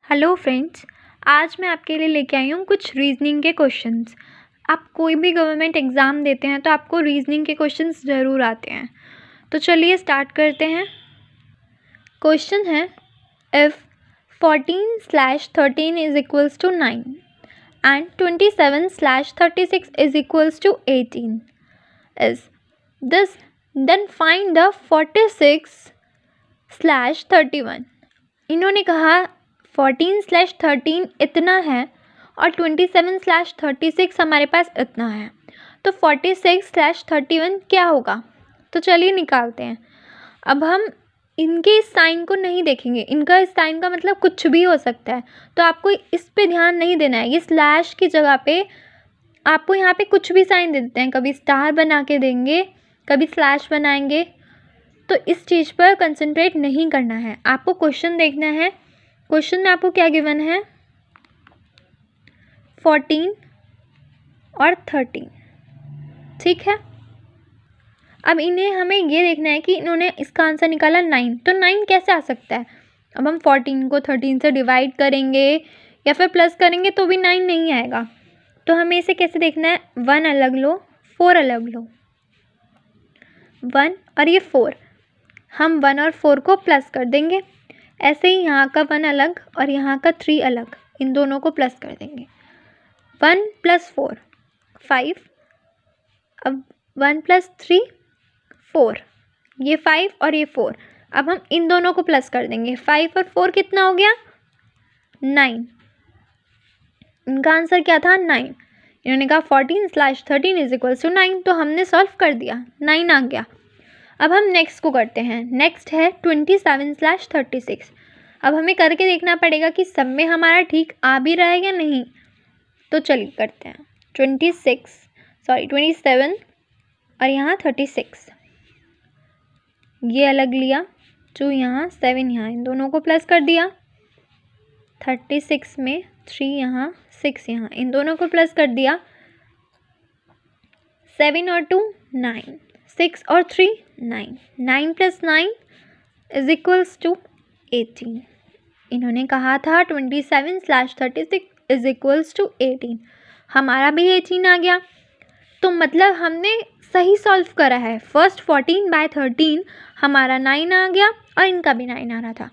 Hello friends, आज मैं आपके लिए लेके आई हूँ कुछ रीजनिंग के क्वेश्चंस। आप कोई भी गवर्नमेंट एग्ज़ाम देते हैं तो आपको रीजनिंग के क्वेश्चंस ज़रूर आते हैं। तो चलिए स्टार्ट करते हैं। क्वेश्चन है, if 14/13 is equals to 9 and 27/36 is equals to 18 is this, then find the 46/31। इन्होंने कहा 14/13 इतना है और 27/36 हमारे पास इतना है, तो 46/31 क्या होगा? तो चलिए निकालते हैं। अब हम इनके इस साइन को नहीं देखेंगे, इनका इस साइन का मतलब कुछ भी हो सकता है, तो आपको इस पे ध्यान नहीं देना है। ये स्लैश की जगह पे आपको यहाँ पे कुछ भी साइन दे देते हैं, कभी स्टार बना के देंगे, कभी स्लैश बनाएंगे, तो इस चीज़ पर कंसंट्रेट नहीं करना है। आपको क्वेश्चन देखना है। क्वेश्चन में आपको क्या गिवन है? 14 और 13, ठीक है। अब इन्हें हमें ये देखना है कि इन्होंने इसका आंसर निकाला 9, तो 9 कैसे आ सकता है? अब हम 14 को 13 से डिवाइड करेंगे या फिर प्लस करेंगे तो भी 9 नहीं आएगा। तो हमें इसे कैसे देखना है? 1 अलग लो, 4 अलग लो। 1 और ये 4, हम 1 और 4 को प्लस कर देंगे। ऐसे ही यहाँ का 1 अलग और यहाँ का 3 अलग, इन दोनों को प्लस कर देंगे। 1 + 4 5, अब 1 + 3 4, ये 5 और ये 4, अब हम इन दोनों को प्लस कर देंगे। 5 और 4 कितना हो गया? 9। इनका आंसर क्या था? 9। इन्होंने कहा 14/13 इज इक्वल्स टू 9, तो हमने सॉल्व कर दिया, 9 आ गया। अब हम नेक्स्ट को करते हैं। नेक्स्ट है 27/36। अब हमें करके देखना पड़ेगा कि सब में हमारा ठीक आ भी रहा है या नहीं। तो चलिए करते हैं। 27 और यहाँ 36, ये अलग लिया, 2 यहाँ 7 यहाँ, इन दोनों को प्लस कर दिया। 36 में 3 यहाँ 6 यहाँ, इन दोनों को प्लस कर दिया। 7 और 2 9, 6 और 3 9, 9 + 9 इज इक्वल्स टू 18। इन्होंने कहा था 27/36 इज इक्वल्स टू 18, हमारा भी 18 आ गया। तो मतलब हमने सही सॉल्व करा है। फर्स्ट 14/13 हमारा 9 आ गया और इनका भी 9 आ रहा था।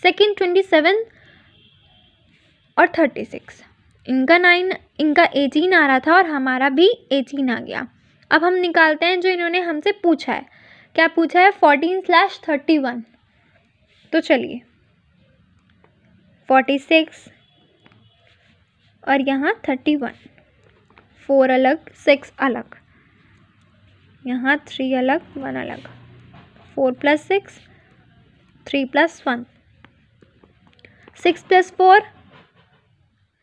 सेकेंड 27 और 36, इनका 9, इनका 18 आ रहा था और हमारा भी 18 आ गया। अब हम निकालते हैं जो इन्होंने हमसे पूछा है। क्या पूछा है? 14/31। तो चलिए 46 और यहाँ 31, 4 अलग 6 अलग, यहाँ 3 अलग 1 अलग, 4 + 6 3 + 1, 6 + 4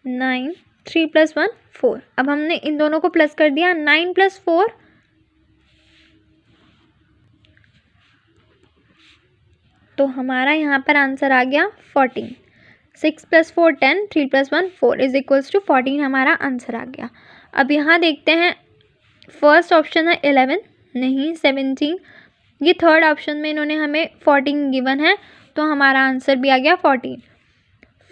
9, 3 + 1 4। अब हमने इन दोनों को प्लस कर दिया। 9 + 4 तो हमारा यहाँ पर आंसर आ गया 14। 6 + 4 10, 3 + 1 4 इज इक्वल्स टू 14, हमारा आंसर आ गया। अब यहाँ देखते हैं, फर्स्ट ऑप्शन है 11, नहीं 17। ये थर्ड ऑप्शन में इन्होंने हमें 14 गिवन है, तो हमारा आंसर भी आ गया 14।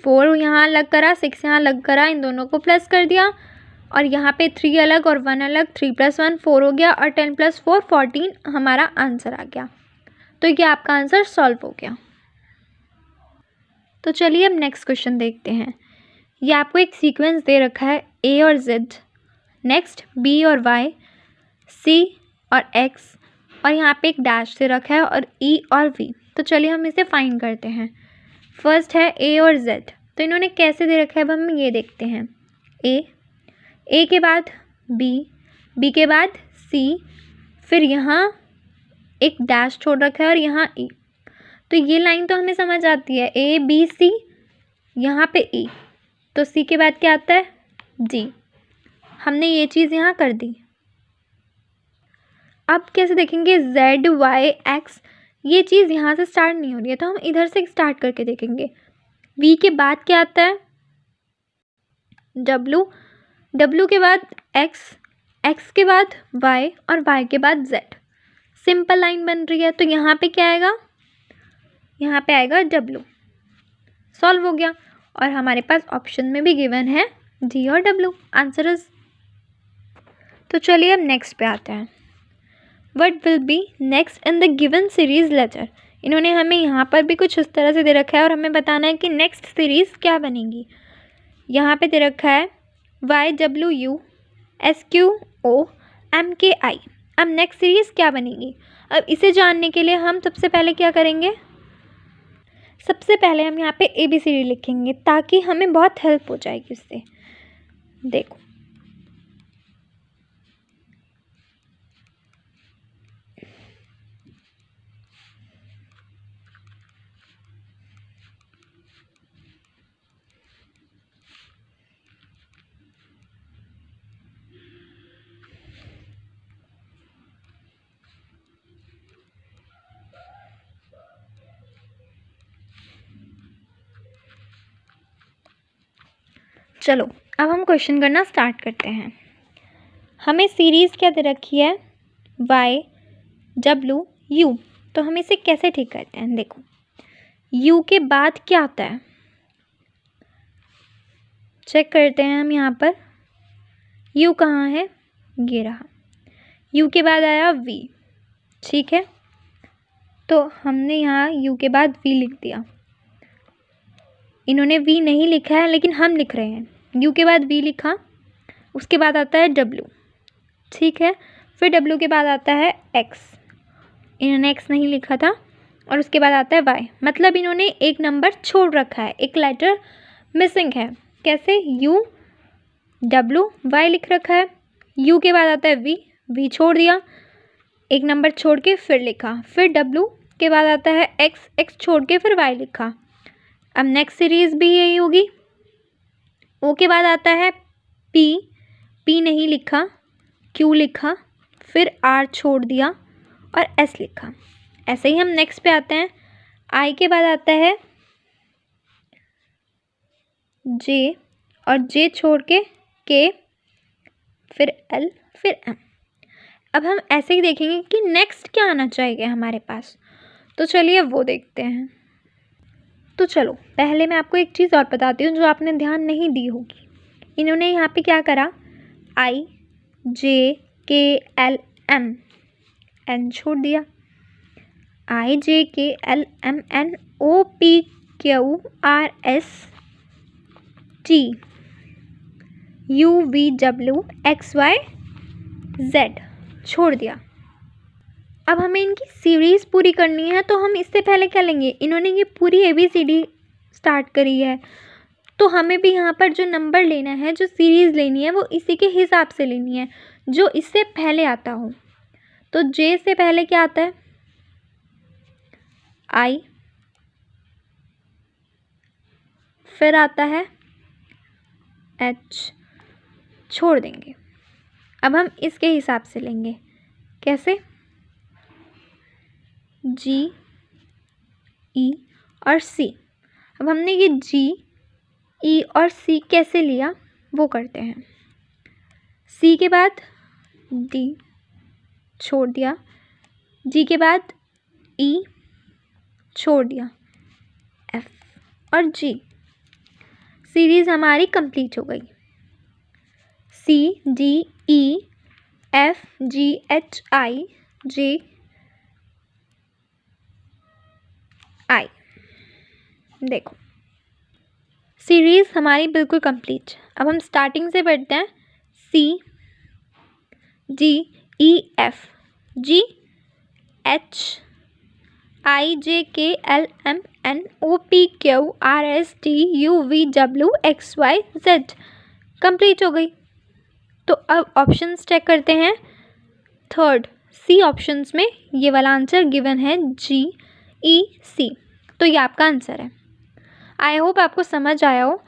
4 यहाँ अलग करा, 6 यहाँ अलग करा, इन दोनों को प्लस कर दिया और यहाँ पे 3 अलग और 1 अलग, 3 + 1 4 हो गया और 10 + 4 14, हमारा आंसर आ गया। तो ये आपका आंसर सॉल्व हो गया। तो चलिए अब नेक्स्ट क्वेश्चन देखते हैं। ये आपको एक सीक्वेंस दे रखा है, A और Z, नेक्स्ट B और Y, C और X, और यहाँ पे एक डैश दे रखा है और E और V। तो चलिए हम इसे फाइंड करते हैं। फर्स्ट है A और Z, तो इन्होंने कैसे दे रखा है अब हम ये देखते हैं। A के बाद B के बाद C, फिर यहाँ एक डैश छोड़ रखा है और यहाँ E। तो ये लाइन तो हमें समझ आती है, A B C, यहाँ पे E, तो C के बाद क्या आता है? D। हमने ये चीज़ यहाँ कर दी। अब कैसे देखेंगे? Z Y X, ये चीज़ यहाँ से स्टार्ट नहीं हो रही है, तो हम इधर से स्टार्ट करके देखेंगे। V के बाद क्या आता है? W के बाद X के बाद Y और Y के बाद Z। सिंपल लाइन बन रही है, तो यहाँ पे क्या आएगा? यहाँ पे आएगा W। सॉल्व हो गया। और हमारे पास ऑप्शन में भी गिवन है D और W आंसर इज। तो चलिए अब नेक्स्ट पे आते हैं। What will be next in the given series letter. इन्होंने हमें यहाँ पर भी कुछ इस तरह से दे रखा है और हमें बताना है कि नेक्स्ट सीरीज क्या बनेगी। यहाँ पे दे रखा है YWUSQOMKI। अब नेक्स्ट सीरीज क्या बनेगी, अब इसे जानने के लिए हम सबसे पहले क्या करेंगे, सबसे पहले हम यहाँ पे ABCD लिखेंगे ताकि हमें बहुत हेल्प हो जाएगी उससे। देखो चलो अब हम क्वेश्चन करना स्टार्ट करते हैं। हमें सीरीज़ क्या दे रखी है YWU। तो हम इसे कैसे ठीक करते हैं, देखो U के बाद क्या आता है चेक करते हैं हम। यहाँ पर U कहाँ है, ये रहा। U के बाद आया V, ठीक है। तो हमने यहाँ U के बाद V लिख दिया। इन्होंने V नहीं लिखा है लेकिन हम लिख रहे हैं। U के बाद V लिखा, उसके बाद आता है W, ठीक है। फिर W के बाद आता है X, इन्होंने X नहीं लिखा था, और उसके बाद आता है Y। मतलब इन्होंने एक नंबर छोड़ रखा है, एक लेटर मिसिंग है। कैसे, U W Y लिख रखा है, U के बाद आता है V, V छोड़ दिया, एक नंबर छोड़ के फिर लिखा, फिर W के बाद आता है X, X छोड़ के फिर Y लिखा। अब नेक्स्ट सीरीज़ भी यही होगी। O के बाद आता है P, P नहीं लिखा, Q लिखा, फिर R छोड़ दिया और S लिखा। ऐसे ही हम नेक्स्ट पे आते हैं। I के बाद आता है J और J छोड़ के K, फिर L, फिर M। अब हम ऐसे ही देखेंगे कि नेक्स्ट क्या आना चाहिए हमारे पास, तो चलिए वो देखते हैं। तो चलो पहले मैं आपको एक चीज़ और बताती हूँ जो आपने ध्यान नहीं दी होगी। इन्होंने यहाँ पे क्या करा, I J K L M, N छोड़ दिया, I J K L M N O P Q R S T U V W X Y Z छोड़ दिया। अब हमें इनकी सीरीज़ पूरी करनी है, तो हम इससे पहले क्या लेंगे, इन्होंने ये पूरी ABCD स्टार्ट करी है, तो हमें भी यहाँ पर जो नंबर लेना है, जो सीरीज़ लेनी है, वो इसी के हिसाब से लेनी है जो इससे पहले आता हो। तो J से पहले क्या आता है, I, फिर आता है H, छोड़ देंगे। अब हम इसके हिसाब से लेंगे, कैसे, G E और C। अब हमने ये G E और C कैसे लिया वो करते हैं। C के बाद D छोड़ दिया, G के बाद E छोड़ दिया, F और G। सीरीज़ हमारी कंप्लीट हो गई। C D E F G H I J I। देखो सीरीज़ हमारी बिल्कुल कंप्लीट। अब हम स्टार्टिंग से पढ़ते हैं। C D E F G H I J K L M N O P Q R S T U V W X Y Z complete हो गई। तो अब ऑप्शंस चेक करते हैं। थर्ड C ऑप्शंस में ये वाला आंसर गिवन है G E C, तो ये आपका आंसर है। आई होप आपको समझ आया हो।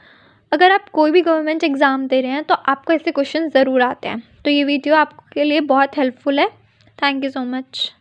अगर आप कोई भी गवर्नमेंट एग्ज़ाम दे रहे हैं तो आपको ऐसे क्वेश्चन ज़रूर आते हैं, तो ये वीडियो आपके लिए बहुत हेल्पफुल है। Thank you so much.